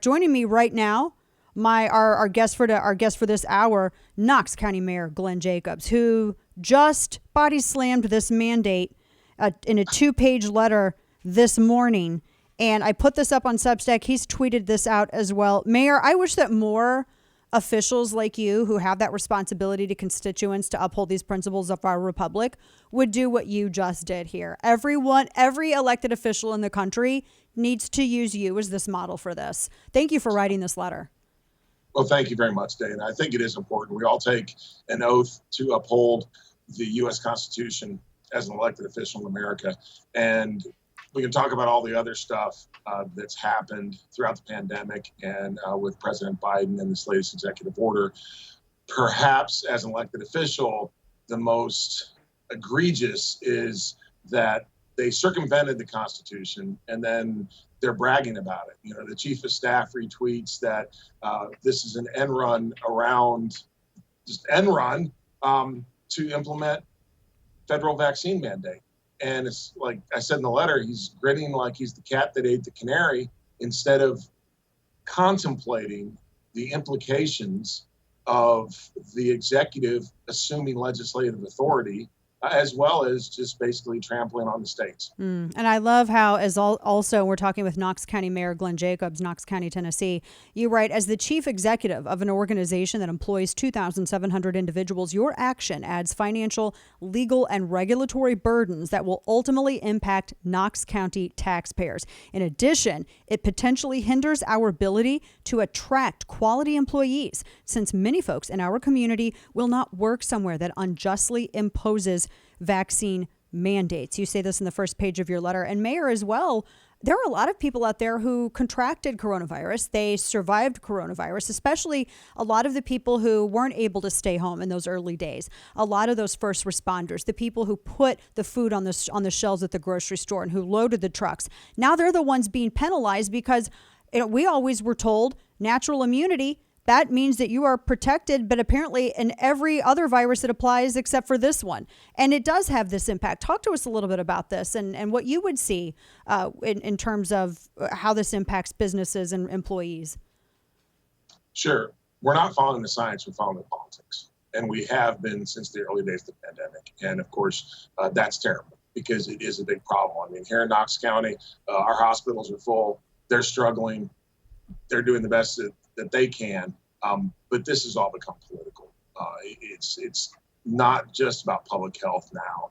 Joining me right now, our guest for this hour, Knox County Mayor Glenn Jacobs, who just body slammed this mandate in a 2-page letter this morning. And I put this up on Substack. He's tweeted this out as well. Mayor, I wish that more officials like you who have that responsibility to constituents to uphold these principles of our republic would do what you just did here. Every elected official in the country needs to use you as this model for this. Thank you for writing this letter. Well, thank you very much, Dana. I think it is important. We all take an oath to uphold the U.S. Constitution as an elected official in America. And we can talk about all the other stuff that's happened throughout the pandemic and with President Biden and this latest executive order. Perhaps as an elected official, the most egregious is that they circumvented the Constitution and then they're bragging about it. You know, the chief of staff retweets that this is an end run to implement federal vaccine mandate. And it's like I said in the letter, he's grinning like he's the cat that ate the canary instead of contemplating the implications of the executive assuming legislative authority, as well as just basically trampling on the states. And I love how, also we're talking with Knox County Mayor Glenn Jacobs, Knox County, Tennessee. You write, as the chief executive of an organization that employs 2,700 individuals, your action adds financial, legal, and regulatory burdens that will ultimately impact Knox County taxpayers. In addition, it potentially hinders our ability to attract quality employees, since many folks in our community will not work somewhere that unjustly imposes vaccine mandates. You say this in the first page of your letter. And Mayor, as well, there are a lot of people out there who contracted coronavirus. They survived coronavirus, especially a lot of the people who weren't able to stay home in those early days. A lot of those first responders, the people who put the food on the shelves at the grocery store and who loaded the trucks. Now they're the ones being penalized because we always were told natural immunity. That means that you are protected, but apparently in every other virus it applies except for this one. And it does have this impact. Talk to us a little bit about this and what you would see in terms of how this impacts businesses and employees. Sure. We're not following the science, we're following the politics. And we have been since the early days of the pandemic. And of course, that's terrible because it is a big problem. I mean, here in Knox County, our hospitals are full. They're struggling. They're doing the best that they can, but this has all become political. It's not just about public health now.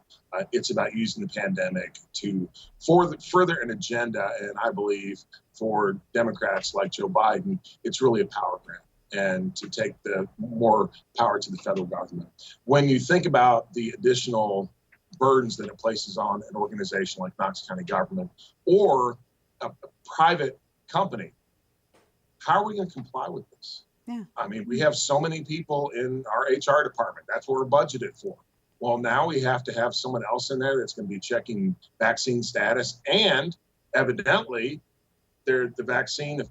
It's about using the pandemic to further an agenda, and I believe for Democrats like Joe Biden, it's really a power grab and to take the more power to the federal government. When you think about the additional burdens that it places on an organization like Knox County government or a private company, how are we going to comply with this? Yeah. I mean, we have so many people in our HR department. That's what we're budgeted for. Well, now we have to have someone else in there that's going to be checking vaccine status. And evidently, the vaccine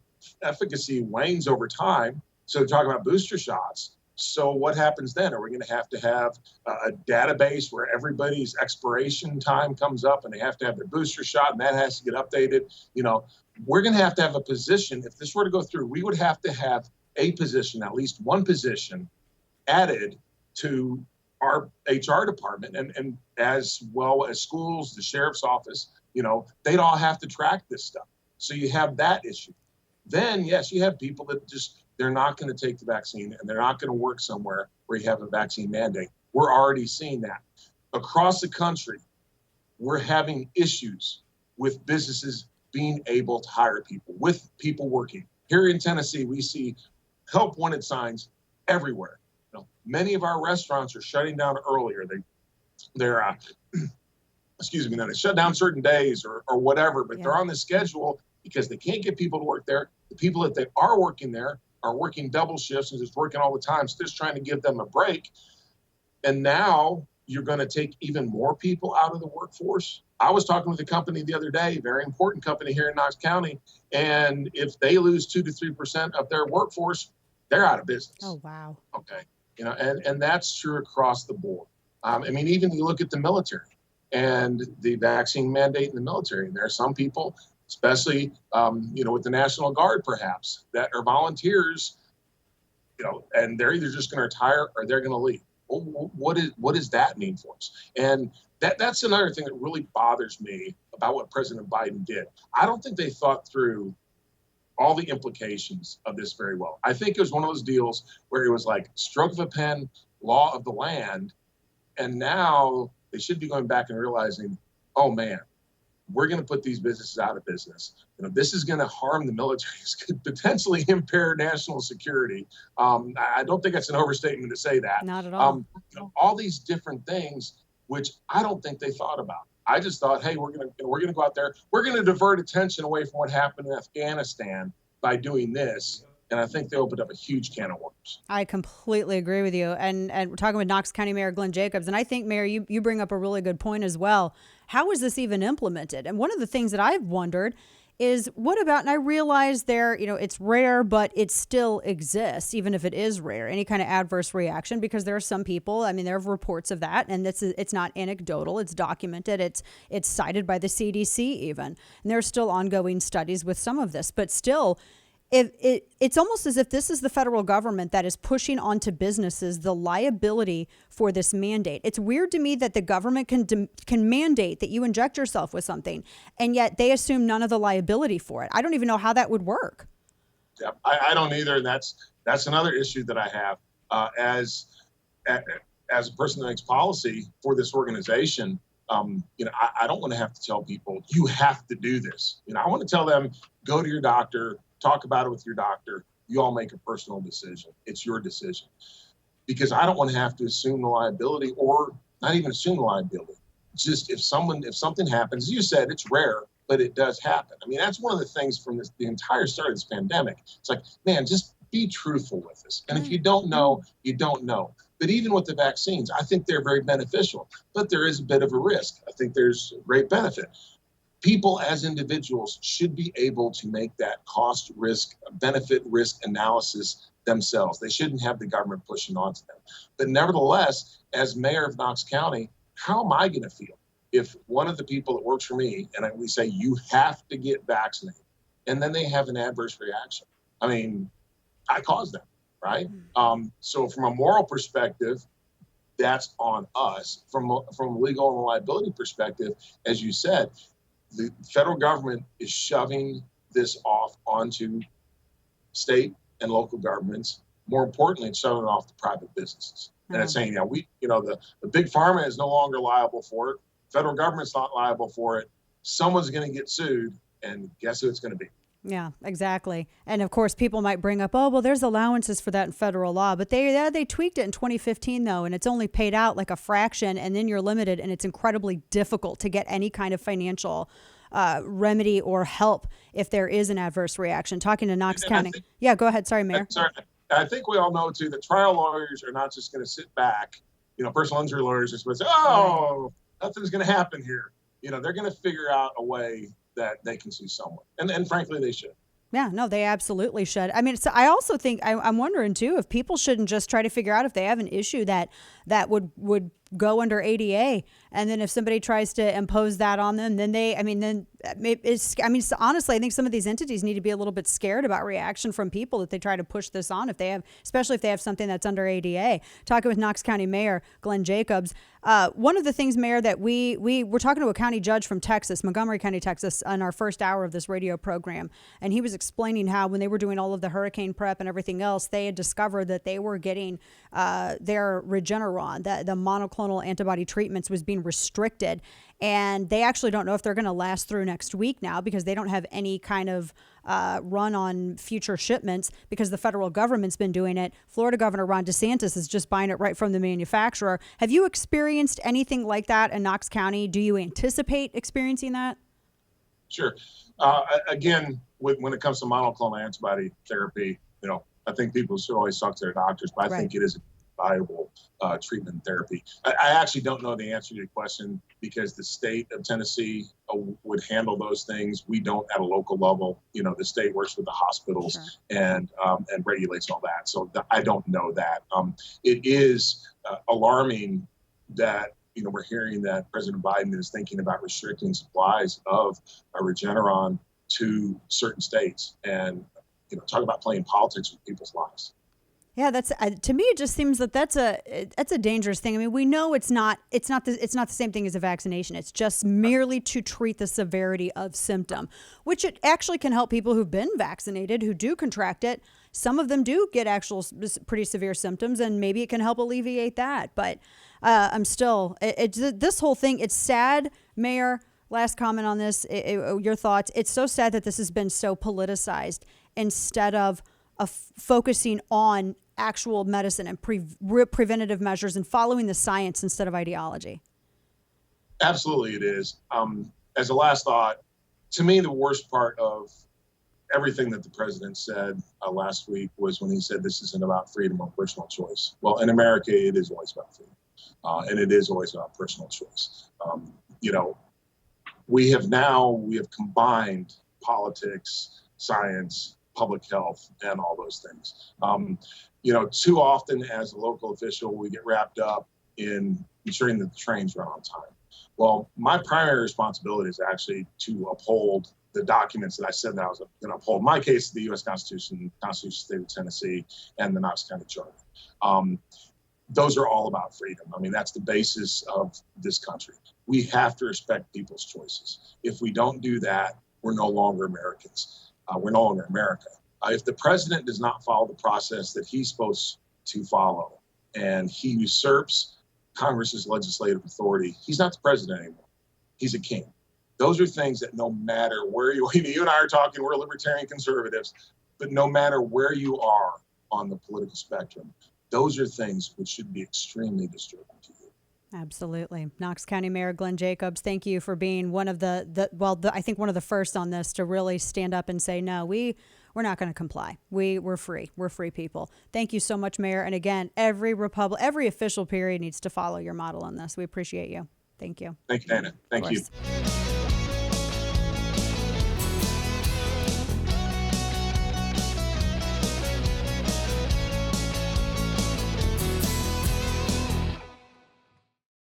efficacy wanes over time. So they're talking about booster shots. So what happens then? Are we going to have a database where everybody's expiration time comes up and they have to have their booster shot and that has to get updated? You know, we're going to have a position. If this were to go through, we would have to have a position, at least one position added to our HR department and as well as schools, the sheriff's office, you know, they'd all have to track this stuff. So you have that issue. Then, yes, you have people that they're not going to take the vaccine and they're not going to work somewhere where you have a vaccine mandate. We're already seeing that. Across the country, we're having issues with businesses being able to hire people, with people working. Here in Tennessee, we see help wanted signs everywhere. You know, many of our restaurants are shutting down earlier. They're they shut down certain days or whatever, but they're on the schedule because they can't get people to work there. The people that they are working there are working double shifts and just working all the time. So just trying to give them a break. And now you're going to take even more people out of the workforce. I was talking with a company the other day, very important company here in Knox County, and if they lose 2 to 3% of their workforce, they're out of business. Oh, wow. Okay. You know, and that's true across the board. I mean, even you look at the military and the vaccine mandate in the military, there are some people, especially, with the National Guard, perhaps, that are volunteers, and they're either just going to retire or they're going to leave. Well, what does that mean for us? And that's another thing that really bothers me about what President Biden did. I don't think they thought through all the implications of this very well. I think it was one of those deals where it was like stroke of a pen, law of the land, and now they should be going back and realizing, oh man, we're going to put these businesses out of business. This is going to harm the military. This could potentially impair national security. I don't think that's an overstatement to say that. Not at all. All these different things, which I don't think they thought about. I just thought, hey, we're going to go out there. We're going to divert attention away from what happened in Afghanistan by doing this. And I think they opened up a huge can of worms. I completely agree with you. And we're talking with Knox County Mayor Glenn Jacobs. And I think, Mayor, you bring up a really good point as well. How is this even implemented? And one of the things that I've wondered is what about, and I realize it's rare, but it still exists, even if it is rare, any kind of adverse reaction, because there are some people, there are reports of that, and it's not anecdotal, it's documented, it's cited by the CDC even. And there are still ongoing studies with some of this, but still, it's almost as if this is the federal government that is pushing onto businesses the liability for this mandate. It's weird to me that the government can mandate that you inject yourself with something, and yet they assume none of the liability for it. I don't even know how that would work. Yeah, I don't either, and that's another issue that I have as a person that makes policy for this organization. I don't want to have to tell people you have to do this. I want to tell them, go to your doctor. Talk about it with your doctor. You all make a personal decision. It's your decision. Because I don't want to have to assume the liability, or not even assume the liability. Just if something happens, as you said, it's rare, but it does happen. That's one of the things from the entire start of this pandemic. It's like, man, just be truthful with us. And if you don't know, you don't know. But even with the vaccines, I think they're very beneficial, but there is a bit of a risk. I think there's great benefit. People as individuals should be able to make that cost risk, benefit risk analysis themselves. They shouldn't have the government pushing onto them. But nevertheless, as mayor of Knox County, how am I going to feel if one of the people that works for me, and we say, you have to get vaccinated, and then they have an adverse reaction? I caused them, right? So from a moral perspective, that's on us. From a legal and liability perspective, as you said, the federal government is shoving this off onto state and local governments. More importantly, it's shoving it off to private businesses. And it's saying, the big pharma is no longer liable for it. Federal government's not liable for it. Someone's going to get sued, and guess who it's going to be? Yeah, exactly. And of course, people might bring up, oh, well, there's allowances for that in federal law. But they tweaked it in 2015, though, and it's only paid out like a fraction, and then you're limited, and it's incredibly difficult to get any kind of financial remedy or help if there is an adverse reaction. Talking to Knox County. Yeah, go ahead. Sorry, Mayor. Sorry. I think we all know, too, that trial lawyers are not just going to sit back. Personal injury lawyers are supposed to say, oh, nothing's going to happen here. They're going to figure out a way that they can sue someone. And frankly, they should. Yeah, no, they absolutely should. I also think, I'm wondering, too, if people shouldn't just try to figure out if they have an issue that would go under ADA. And then if somebody tries to impose that on them, then honestly, I think some of these entities need to be a little bit scared about reaction from people that they try to push this on, especially if they have something that's under ADA. Talking with Knox County Mayor Glenn Jacobs. One of the things, Mayor, that we were talking to a county judge from Texas, Montgomery County, Texas, on our first hour of this radio program. And he was explaining how when they were doing all of the hurricane prep and everything else, they had discovered that they were getting their Regeneron, the monoclonal antibody treatments, was being restricted. And they actually don't know if they're going to last through next week now, because they don't have any kind of run on future shipments because the federal government's been doing it. Florida Governor Ron DeSantis is just buying it right from the manufacturer. Have you experienced anything like that in Knox County? Do you anticipate experiencing that? Sure. Again, when it comes to monoclonal antibody therapy, I think people should always talk to their doctors, but I think it is a viable treatment therapy. I actually don't know the answer to your question, because the state of Tennessee would handle those things. We don't at a local level. The state works with the hospitals and regulates all that. So I don't know that. It is alarming that we're hearing that President Biden is thinking about restricting supplies of Regeneron to certain states, and talk about playing politics with people's lives. Yeah, that's to me. It just seems that that's a dangerous thing. I mean, we know it's not the same thing as a vaccination. It's just merely to treat the severity of symptom, which it actually can help people who've been vaccinated who do contract it. Some of them do get actual pretty severe symptoms, and maybe it can help alleviate that. But I'm still this whole thing. It's sad, Mayor. Last comment on this. Your thoughts. It's so sad that this has been so politicized instead of focusing on actual medicine and preventative measures and following the science instead of ideology. Absolutely, it is. As a last thought, to me, the worst part of everything that the president said last week was when he said this isn't about freedom or personal choice. Well, in America, it is always about freedom, and it is always about personal choice. We have combined politics, science, public health, and all those things. Too often as a local official, we get wrapped up in ensuring that the trains run on time. Well, my primary responsibility is actually to uphold the documents that I said that I was going to uphold. In my case, the U.S. Constitution, Constitution of the State of Tennessee, and the Knox County Charter. Those are all about freedom. I mean, that's the basis of this country. We have to respect people's choices. If we don't do that, we're no longer Americans. We're no longer America. If the president does not follow the process that he's supposed to follow, and he usurps Congress's legislative authority, he's not the president anymore. He's a king. Those are things that no matter where you and I are talking, we're libertarian conservatives, but no matter where you are on the political spectrum, those are things which should be extremely disturbing to you. Absolutely. Knox County Mayor Glenn Jacobs, thank you for being one of I think one of the first on this to really stand up and say, no, we're not going to comply. We're free. We're free people. Thank you so much, Mayor. And again, every official period needs to follow your model on this. We appreciate you. Thank you. Thank you, Dana. Thank you.